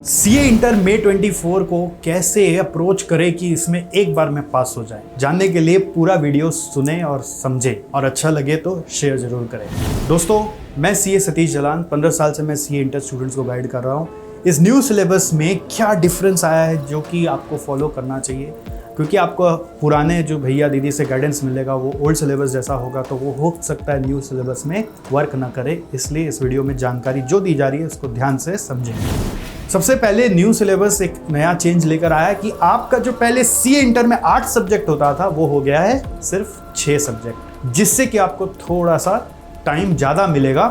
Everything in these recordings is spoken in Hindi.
सीए इंटर मई 24 को कैसे अप्रोच करें कि इसमें एक बार में पास हो जाए, जानने के लिए पूरा वीडियो सुने और समझें और अच्छा लगे तो शेयर जरूर करें। दोस्तों, मैं सीए सतीश जलान 15 साल से मैं सीए इंटर स्टूडेंट्स को गाइड कर रहा हूँ। इस न्यू सिलेबस में क्या डिफरेंस आया है जो कि आपको फॉलो करना चाहिए, क्योंकि आपको पुराने जो भैया दीदी से गाइडेंस मिलेगा वो ओल्ड सिलेबस जैसा होगा, तो वो हो सकता है न्यू सिलेबस में वर्क ना करे। इसलिए इस वीडियो में जानकारी जो दी जा रही है उसको ध्यान से समझें। सबसे पहले न्यू सिलेबस एक नया चेंज लेकर आया कि आपका जो पहले सीए इंटर में 8 सब्जेक्ट होता था वो हो गया है सिर्फ 6 सब्जेक्ट, जिससे कि आपको थोड़ा सा टाइम ज़्यादा मिलेगा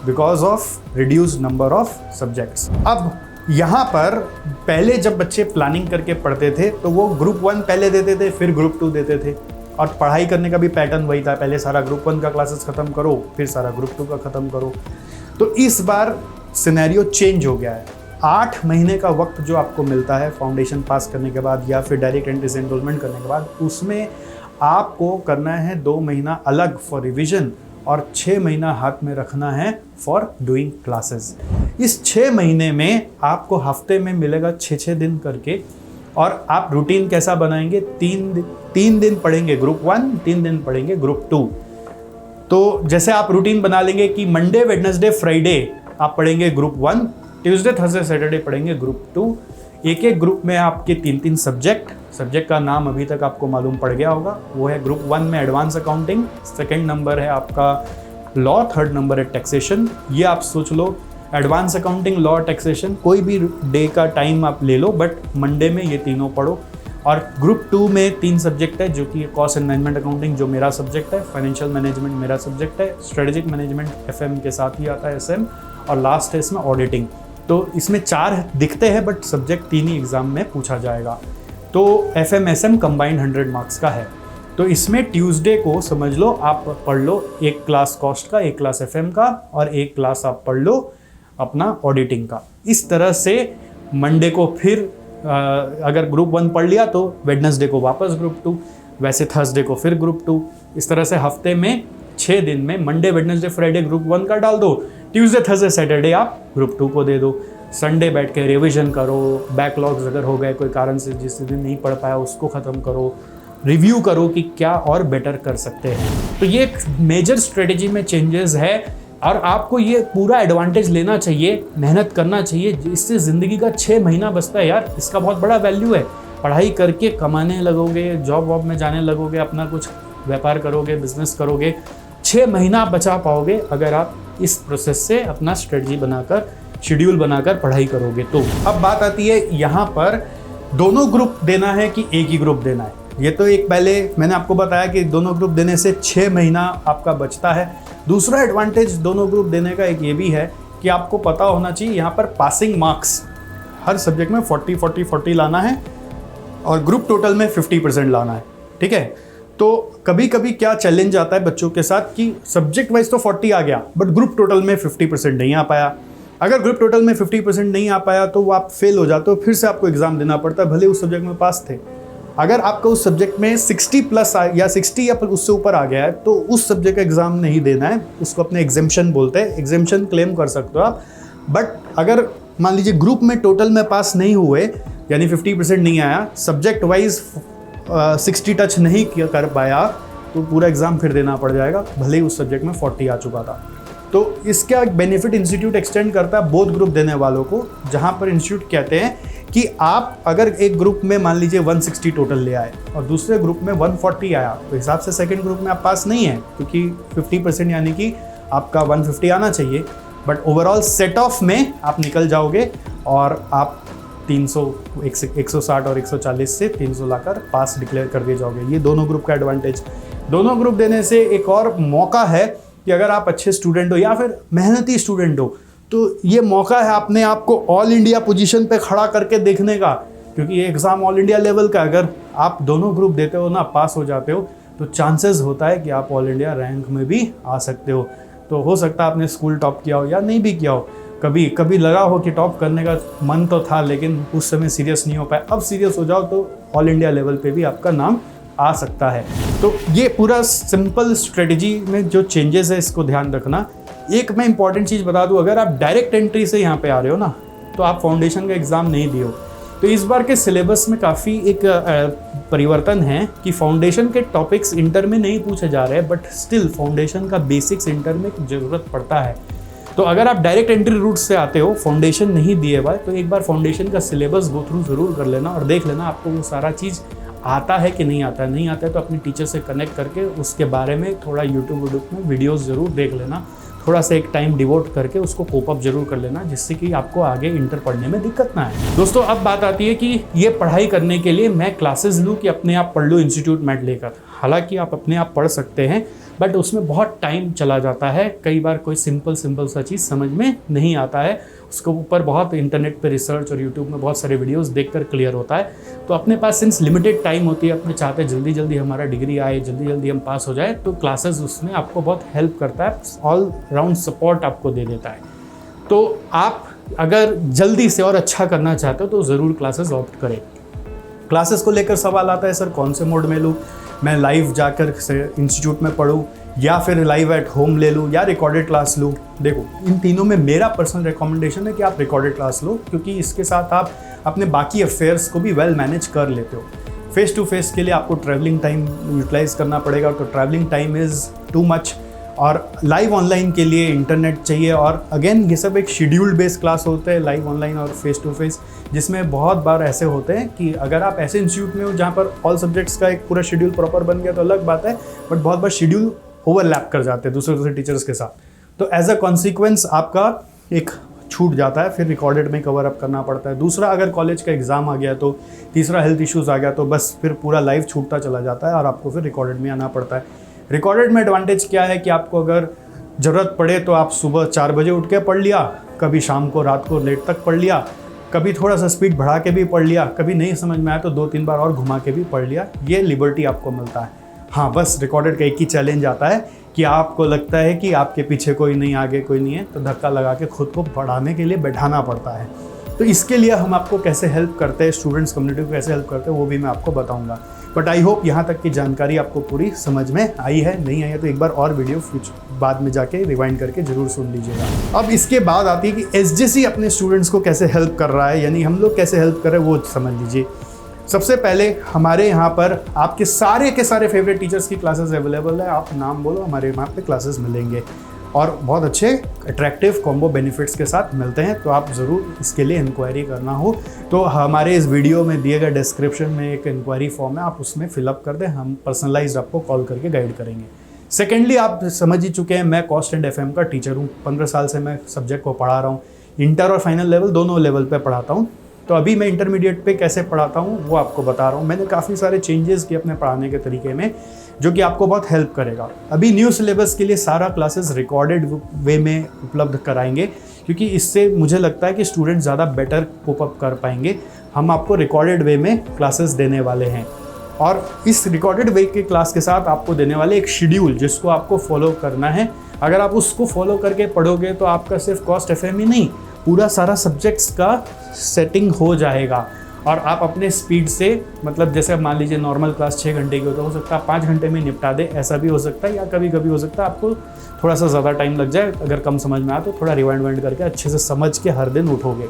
because of reduced number of subjects. अब यहाँ पर पहले जब बच्चे प्लानिंग करके पढ़ते थे तो वो ग्रुप 1 पहले देते थे, फिर ग्रुप 2 देते थे, और पढ़ाई करने का भी पैटर्न वही था, पहले सारा ग्रुप 1 का क्लासेस ख़त्म करो फिर सारा ग्रुप 2 का ख़त्म करो। तो इस बार सिनेरियो चेंज हो गया है। 8 महीने का वक्त जो आपको मिलता है फाउंडेशन पास करने के बाद या फिर डायरेक्ट एंट्री से एनरोलमेंट करने के बाद, उसमें आपको करना है 2 महीना अलग फॉर रिवीजन और 6 महीना हाथ में रखना है फॉर डूइंग क्लासेस। इस 6 महीने में आपको हफ्ते में मिलेगा 6 दिन करके, और आप रूटीन कैसा बनाएंगे, 3 दिन पढ़ेंगे ग्रुप 1, 3 दिन पढ़ेंगे ग्रुप 2। तो जैसे आप रूटीन बना लेंगे कि मंडे वेडनेसडे फ्राइडे आप पढ़ेंगे ग्रुप 1, ट्यूसडे थर्सडे सैटरडे पढ़ेंगे ग्रुप 2। एक ग्रुप में आपके 3 सब्जेक्ट का नाम अभी तक आपको मालूम पड़ गया होगा। वो है ग्रुप 1 में एडवांस अकाउंटिंग, सेकंड नंबर है आपका लॉ, थर्ड नंबर है टैक्सेशन। ये आप सोच लो, एडवांस अकाउंटिंग, लॉ, टैक्सेशन, कोई भी डे का टाइम आप ले लो, बट मंडे में ये तीनों पढ़ो। और ग्रुप 2 में 3 सब्जेक्ट है जो कि कॉस्ट एंड मैनेजमेंट अकाउंटिंग जो मेरा सब्जेक्ट है, फाइनेंशियल मैनेजमेंट मेरा सब्जेक्ट है, स्ट्रेटेजिक मैनेजमेंट एफएम के साथ ही आता है एसएम, और लास्ट है इसमें ऑडिटिंग। तो इसमें 4 दिखते हैं बट सब्जेक्ट 3 ही एग्जाम में पूछा जाएगा। तो एफएम एसएम कंबाइंड 100 मार्क्स का है। तो इसमें ट्यूसडे को समझ लो आप पढ़ लो एक क्लास कॉस्ट का, एक क्लास एफएम का, और एक क्लास आप पढ़ लो अपना ऑडिटिंग का। इस तरह से मंडे को फिर अगर ग्रुप 1 पढ़ लिया तो वेडनेसडे को वापस ग्रुप 2, वैसे थर्सडे को फिर ग्रुप 2। इस तरह से हफ्ते में 6 दिन में मंडे वेडनेसडे फ्राइडे ग्रुप 1 का डाल दो, ट्यूसडे थर्सडे सैटरडे आप ग्रुप 2 को दे दो। संडे बैठ के रिवीजन करो, बैकलॉग्स अगर हो गए कोई कारण से जिस दिन नहीं पढ़ पाया उसको ख़त्म करो, रिव्यू करो कि क्या और बेटर कर सकते हैं। तो ये एक मेजर स्ट्रेटेजी में चेंजेस है, और आपको ये पूरा एडवांटेज लेना चाहिए, मेहनत करना चाहिए। इससे ज़िंदगी का 6 महीना बचता है यार, इसका बहुत बड़ा वैल्यू है। पढ़ाई करके कमाने लगोगे, जॉब वॉब में जाने लगोगे, अपना कुछ व्यापार करोगे, बिजनेस करोगे, 6 महीना बचा पाओगे अगर आप इस प्रोसेस से अपना स्ट्रेटजी बनाकर, शेड्यूल बनाकर पढ़ाई करोगे। तो अब बात आती है यहाँ पर दोनों ग्रुप देना है कि एक ही ग्रुप देना है। ये तो एक पहले मैंने आपको बताया कि दोनों ग्रुप देने से 6 महीना आपका बचता है। दूसरा एडवांटेज दोनों ग्रुप देने का एक ये भी है कि आपको पता होना चाहिए यहाँ पर पासिंग मार्क्स हर सब्जेक्ट में 40 लाना है, और ग्रुप टोटल में 50% लाना है। ठीक है, तो कभी कभी क्या चैलेंज आता है बच्चों के साथ कि सब्जेक्ट वाइज तो 40 आ गया बट ग्रुप टोटल में 50% नहीं आ पाया। अगर ग्रुप टोटल में 50% नहीं आ पाया तो वो आप फेल हो जाते हो, फिर से आपको एग्जाम देना पड़ता है, भले उस सब्जेक्ट में पास थे। अगर आपका उस सब्जेक्ट में 60 प्लस या 60 या उससे ऊपर आ गया है तो उस सब्जेक्ट का एग्जाम नहीं देना है, उसको अपने एग्जेम्पशन बोलते हैं, एग्जेम्पशन क्लेम कर सकते हो आप। बट अगर मान लीजिए ग्रुप में टोटल में पास नहीं हुए, यानी 50% नहीं आया, सब्जेक्ट वाइज 60 टच नहीं कर पाया, तो पूरा एग्ज़ाम फिर देना पड़ जाएगा, भले ही उस सब्जेक्ट में 40 आ चुका था। तो इसका बेनिफिट इंस्टीट्यूट एक्सटेंड करता है बोथ ग्रुप देने वालों को, जहाँ पर इंस्टीट्यूट कहते हैं कि आप अगर एक ग्रुप में मान लीजिए 160 टोटल ले आए और दूसरे ग्रुप में 140 आया, तो हिसाब से सेकेंड ग्रुप में आप पास नहीं है, क्योंकि 50% यानी कि आपका 150 आना चाहिए। बट ओवरऑल सेट ऑफ में आप निकल जाओगे और आप 160 और 140 से 300 लाकर पास डिक्लेयर कर दिए जाओगे। ये दोनों ग्रुप का एडवांटेज। दोनों ग्रुप देने से एक और मौका है कि अगर आप अच्छे स्टूडेंट हो या फिर मेहनती स्टूडेंट हो, तो ये मौका है अपने आप को ऑल इंडिया पोजीशन पे खड़ा करके देखने का, क्योंकि ये एग्ज़ाम ऑल इंडिया लेवल का। अगर आप दोनों ग्रुप देते हो ना, पास हो जाते हो, तो चांसेस होता है कि आप ऑल इंडिया रैंक में भी आ सकते हो। तो हो सकता है आपने स्कूल टॉप किया हो या नहीं भी किया हो, कभी लगा हो कि टॉप करने का मन तो था लेकिन उस समय सीरियस नहीं हो पाया, अब सीरियस हो जाओ तो ऑल इंडिया लेवल पे भी आपका नाम आ सकता है। तो ये पूरा सिंपल स्ट्रेटजी में जो चेंजेस है इसको ध्यान रखना। एक मैं इंपॉर्टेंट चीज़ बता दूं, अगर आप डायरेक्ट एंट्री से यहाँ पे आ रहे हो ना, तो आप फाउंडेशन का एग्ज़ाम नहीं दिए हो। तो इस बार के सिलेबस में काफ़ी एक परिवर्तन है कि फाउंडेशन के टॉपिक्स इंटर में नहीं पूछे जा रहे हैं, बट स्टिल फाउंडेशन का बेसिक्स इंटर में ज़रूरत पड़ता है। तो अगर आप डायरेक्ट एंट्री रूट से आते हो, फाउंडेशन नहीं दिए हुआ है, तो एक बार फाउंडेशन का सिलेबस गो थ्रू ज़रूर कर लेना और देख लेना आपको वो सारा चीज़ आता है कि नहीं आता है। नहीं आता है तो अपने टीचर से कनेक्ट करके उसके बारे में थोड़ा यूट्यूब में वीडियोस ज़रूर देख लेना, थोड़ा सा एक टाइम डिवोट करके उसको कोप अप जरूर कर लेना, जिससे कि आपको आगे इंटर पढ़ने में दिक्कत ना आए। दोस्तों, अब बात आती है कि ये पढ़ाई करने के लिए मैं क्लासेस लूँ कि अपने आप पढ़ लूँ इंस्टीट्यूट मैट लेकर। हालांकि आप अपने आप पढ़ सकते हैं, बट उसमें बहुत टाइम चला जाता है। कई बार कोई सिंपल सा चीज़ समझ में नहीं आता है, उसके ऊपर बहुत इंटरनेट पे रिसर्च और यूट्यूब में बहुत सारे वीडियोस देखकर क्लियर होता है। तो अपने पास सिंस लिमिटेड टाइम होती है, अपने चाहते जल्दी जल्दी हमारा डिग्री आए, जल्दी जल्दी हम पास हो जाए, तो क्लासेस उसमें आपको बहुत हेल्प करता है, ऑल राउंड सपोर्ट आपको दे देता है। तो आप अगर जल्दी से और अच्छा करना चाहते हो तो ज़रूर क्लासेस ऑप्ट करें। क्लासेस को लेकर सवाल आता है, सर कौन से मोड में लूँ, मैं लाइव जाकर इंस्टीट्यूट में पढ़ूँ या फिर लाइव एट होम ले लूँ या रिकॉर्डेड क्लास लूँ। देखो, इन तीनों में मेरा पर्सनल रिकमेंडेशन है कि आप रिकॉर्डेड क्लास लो, क्योंकि इसके साथ आप अपने बाकी अफेयर्स को भी वेल मैनेज कर लेते हो। फेस टू फेस के लिए आपको ट्रैवलिंग टाइम यूटिलाइज करना पड़ेगा, तो travelling time is too much. और लाइव ऑनलाइन के लिए इंटरनेट चाहिए, और अगेन ये सब एक शेड्यूल्ड बेस्ड क्लास होते हैं, लाइव ऑनलाइन और फेस टू फेस, जिसमें बहुत बार ऐसे होते हैं कि अगर आप ऐसे इंस्टीट्यूट में हो जहाँ पर ऑल सब्जेक्ट्स का एक पूरा शेड्यूल प्रॉपर बन गया तो अलग बात है, बट बहुत बार शेड्यूल ओवरलैप कर जाते हैं दूसरे टीचर्स के साथ। तो एज अ कॉन्सिक्वेंस आपका एक छूट जाता है, फिर रिकॉर्डेड में कवर अप करना पड़ता है। दूसरा, अगर कॉलेज का एग्ज़ाम आ गया तो, तीसरा हेल्थ इश्यूज़ आ गया तो बस फिर पूरा लाइव छूटता चला जाता है और आपको फिर रिकॉर्डेड में आना पड़ता है। रिकॉर्डेड में एडवांटेज क्या है कि आपको अगर ज़रूरत पड़े तो आप सुबह 4 बजे उठ के पढ़ लिया, कभी शाम को रात को लेट तक पढ़ लिया, कभी थोड़ा सा स्पीड बढ़ा के भी पढ़ लिया, कभी नहीं समझ में आया तो 2-3 बार और घुमा के भी पढ़ लिया। ये लिबर्टी आपको मिलता है। हाँ, बस रिकॉर्डेड का एक ही चैलेंज आता है कि आपको लगता है कि आपके पीछे कोई नहीं, आगे कोई नहीं है, तो धक्का लगा के खुद को पढ़ाने के लिए बैठाना पड़ता है। तो इसके लिए हम आपको कैसे हेल्प करते हैं, स्टूडेंट्स कम्युनिटी को कैसे हेल्प करते हैं, वो भी मैं आपको बताऊंगा। बट आई होप यहाँ तक की जानकारी आपको पूरी समझ में आई है। नहीं आई है तो एक बार और वीडियो बाद में जाके रिवाइंड करके जरूर सुन लीजिएगा। अब इसके बाद आती है कि एसजेसी अपने स्टूडेंट्स को कैसे हेल्प कर रहा है, यानी हम लोग कैसे हेल्प कर रहे हैं वो समझ लीजिए। सबसे पहले हमारे यहाँ पर आपके सारे के सारे फेवरेट टीचर्स की क्लासेस अवेलेबल है। आप नाम बोलो, हमारे वहाँ पे क्लासेस मिलेंगे और बहुत अच्छे अट्रैक्टिव कॉम्बो बेनिफिट्स के साथ मिलते हैं। तो आप ज़रूर इसके लिए इंक्वायरी करना हो तो हमारे इस वीडियो में दिए गए डिस्क्रिप्शन में एक इंक्वायरी फॉर्म है, आप उसमें फिलअप कर दें, हम पर्सनलाइज्ड आपको कॉल करके गाइड करेंगे। सेकेंडली, आप समझ ही चुके हैं मैं कॉस्ट एंड FM का टीचर हूँ। 15 साल से मैं सब्जेक्ट को पढ़ा रहा हूँ, इंटर और फाइनल लेवल दोनों लेवल पर पढ़ाता हूँ। तो अभी मैं इंटरमीडिएट पे कैसे पढ़ाता हूँ वो आपको बता रहा हूँ। मैंने काफ़ी सारे चेंजेस किए अपने पढ़ाने के तरीके में, जो कि आपको बहुत हेल्प करेगा। अभी न्यू सिलेबस के लिए सारा क्लासेस रिकॉर्डेड वे में उपलब्ध कराएंगे, क्योंकि इससे मुझे लगता है कि स्टूडेंट ज़्यादा बेटर कोप अप कर पाएंगे। हम आपको रिकॉर्डेड वे में क्लासेस देने वाले हैं, और इस रिकॉर्डेड वे के क्लास के साथ आपको देने वाले एक शेड्यूल जिसको आपको फॉलो करना है। अगर आप उसको फॉलो करके पढ़ोगे तो आपका सिर्फ कॉस्ट FM ही नहीं, पूरा सारा सब्जेक्ट्स का सेटिंग हो जाएगा और आप अपने स्पीड से, मतलब जैसे मान लीजिए नॉर्मल क्लास 6 घंटे की हो सकता है 5 घंटे में निपटा दे, ऐसा भी हो सकता है, या कभी कभी हो सकता है आपको थोड़ा सा ज़्यादा टाइम लग जाए। अगर कम समझ में आए तो थोड़ा रिवाइंड करके अच्छे से समझ के हर दिन उठोगे।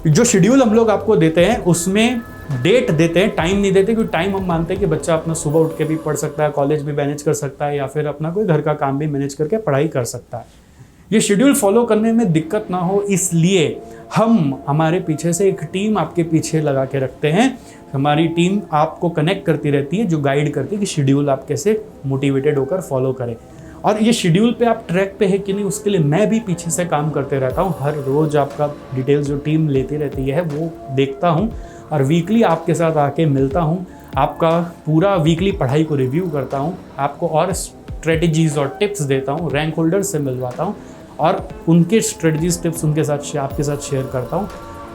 जो शेड्यूल हम लोग आपको देते हैं उसमें डेट देते हैं, टाइम नहीं देते, क्योंकि टाइम हम मानते हैं कि बच्चा अपना सुबह उठ के भी पढ़ सकता है, कॉलेज भी मैनेज कर सकता है, या फिर अपना कोई घर का काम भी मैनेज करके पढ़ाई कर सकता है। ये शेड्यूल फॉलो करने में दिक्कत ना हो इसलिए हम हमारे पीछे से एक टीम आपके पीछे लगा के रखते हैं। हमारी टीम आपको कनेक्ट करती रहती है, जो गाइड करती है कि शेड्यूल आप कैसे मोटिवेटेड होकर फॉलो करें। और ये शेड्यूल पे आप ट्रैक पे है कि नहीं, उसके लिए मैं भी पीछे से काम करते रहता हूँ। हर रोज़ आपका डिटेल्स जो टीम लेती रहती है वो देखता हूँ, और वीकली आपके साथ आके मिलता हूँ, आपका पूरा वीकली पढ़ाई को रिव्यू करता हूँ, आपको और स्ट्रेटजीज़ और टिप्स देता हूँ, रैंक होल्डर्स से मिलवाता हूँ और उनके स्ट्रेटजीज टिप्स उनके साथ आपके साथ शेयर करता हूँ।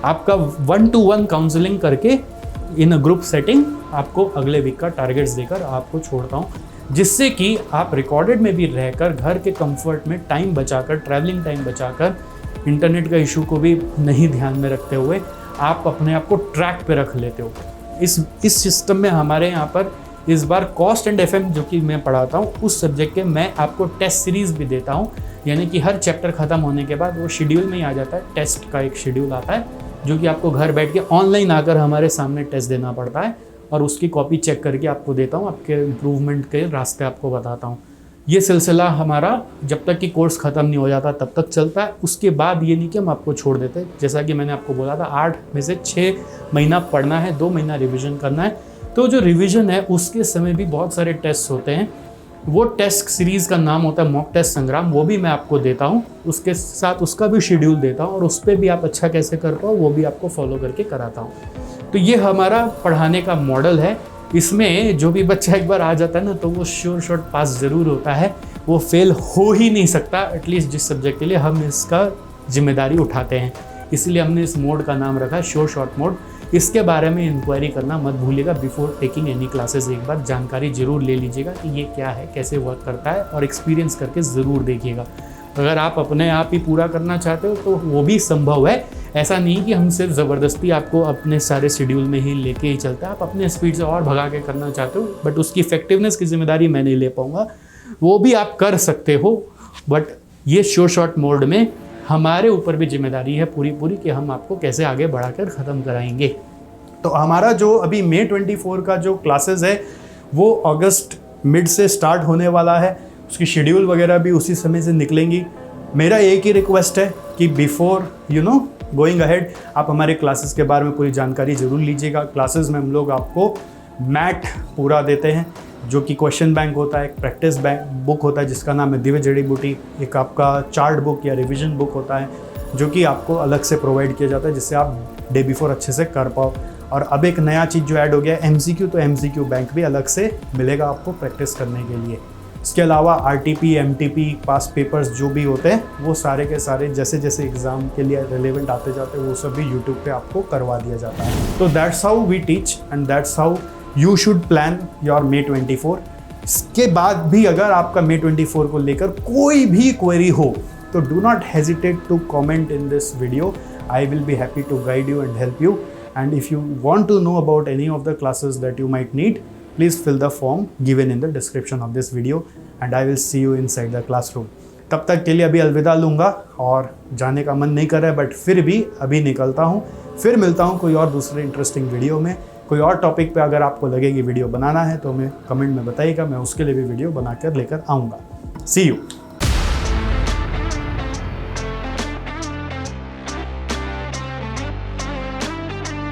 आपका 1-to-1 काउंसलिंग करके इन अ ग्रुप सेटिंग आपको अगले वीक का टारगेट्स देकर आपको छोड़ता हूँ, जिससे कि आप रिकॉर्डेड में भी रहकर घर के कंफर्ट में टाइम बचाकर, ट्रैवलिंग टाइम बचाकर, इंटरनेट का इशू को भी नहीं ध्यान में रखते हुए आप अपने आप को ट्रैक पे रख लेते हो। इस सिस्टम में हमारे यहाँ पर इस बार कॉस्ट एंड FM जो कि मैं पढ़ाता हूँ उस सब्जेक्ट के मैं आपको टेस्ट सीरीज़ भी देता हूँ, यानी कि हर चैप्टर ख़त्म होने के बाद वो शेड्यूल में ही आ जाता है, टेस्ट का एक शेड्यूल आता है जो कि आपको घर बैठ के ऑनलाइन आकर हमारे सामने टेस्ट देना पड़ता है और उसकी कॉपी चेक करके आपको देता हूँ, आपके इम्प्रूवमेंट के रास्ते आपको बताता हूँ। ये सिलसिला हमारा जब तक कि कोर्स ख़त्म नहीं हो जाता तब तक चलता है। उसके बाद ये नहीं कि हम आपको छोड़ देते, जैसा कि मैंने आपको बोला था 8 में से 6 महीना पढ़ना है, 2 महीना रिवीजन करना है। तो जो रिवीजन है उसके समय भी बहुत सारे टेस्ट होते हैं, वो टेस्ट सीरीज़ का नाम होता है मॉक टेस्ट संग्राम, वो भी मैं आपको देता हूँ, उसके साथ उसका भी शेड्यूल देता हूँ और उस पर भी आप अच्छा कैसे कर पाओ वो भी आपको फॉलो करके कराता हूँ। तो ये हमारा पढ़ाने का मॉडल है। इसमें जो भी बच्चा एक बार आ जाता है ना तो वो श्योर शॉट पास ज़रूर होता है, वो फेल हो ही नहीं सकता, एटलीस्ट जिस सब्जेक्ट के लिए हम इसका जिम्मेदारी उठाते हैं। इसलिए हमने इस मोड का नाम रखा श्योर शॉट मोड। इसके बारे में इंक्वायरी करना मत भूलिएगा, बिफोर टेकिंग एनी क्लासेस एक बार जानकारी ज़रूर ले लीजिएगा कि ये क्या है, कैसे वर्क करता है और एक्सपीरियंस करके ज़रूर देखिएगा। अगर आप अपने आप ही पूरा करना चाहते हो तो वो भी संभव है, ऐसा नहीं कि हम सिर्फ ज़बरदस्ती आपको अपने सारे शेड्यूल में ही लेके ही चलते हैं। आप अपने स्पीड से और भगा के करना चाहते हो बट उसकी इफेक्टिवनेस की जिम्मेदारी मैं नहीं ले पाऊँगा, वो भी आप कर सकते हो। बट ये श्योर शॉट मोड में हमारे ऊपर भी जिम्मेदारी है पूरी कि हम आपको कैसे आगे बढ़ाकर ख़त्म कराएंगे। तो हमारा जो अभी May 24 का जो क्लासेस है वो अगस्त मिड से स्टार्ट होने वाला है, उसकी शेड्यूल वगैरह भी उसी समय से निकलेंगी। मेरा एक ही रिक्वेस्ट है कि बिफोर गोइंग अहेड आप हमारे क्लासेस के बारे में पूरी जानकारी ज़रूर लीजिएगा। क्लासेस में हम लोग आपको मैट पूरा देते हैं जो कि क्वेश्चन बैंक होता है, एक प्रैक्टिस बुक होता है जिसका नाम है दिव्य जड़ी बूटी, एक आपका चार्ट बुक या रिवीजन बुक होता है जो कि आपको अलग से प्रोवाइड किया जाता है जिससे आप डे बिफोर अच्छे से कर पाओ। और अब एक नया चीज़ जो ऐड हो गया है MCQ, तो MCQ बैंक भी अलग से मिलेगा आपको प्रैक्टिस करने के लिए। इसके अलावा RTP, MTP, पास पेपर्स जो भी होते हैं वो सारे के सारे जैसे जैसे एग्ज़ाम के लिए रिलेवेंट आते जाते हैं वो सब भी यूट्यूब पे आपको करवा दिया जाता है। तो that's how we teach and that's how you should plan your May 24। इसके बाद भी अगर आपका May 24 को लेकर कोई भी क्वेरी हो तो do not hesitate to comment in this video. I will be happy to guide you and help you. And if you want to know about any of the classes that you might need, please fill the form given in the description of this video and I will see you inside the classroom. तब तक के लिए अभी अलविदा लूँगा और जाने का मन नहीं कर रहा है बट फिर भी अभी निकलता हूँ। फिर मिलता हूँ कोई और दूसरे इंटरेस्टिंग वीडियो में, कोई और टॉपिक पे अगर आपको लगेगी वीडियो बनाना है तो हमें कमेंट में बताइएगा, मैं उसके लिए भी वीडियो बनाकर लेकर आऊँगा। See you.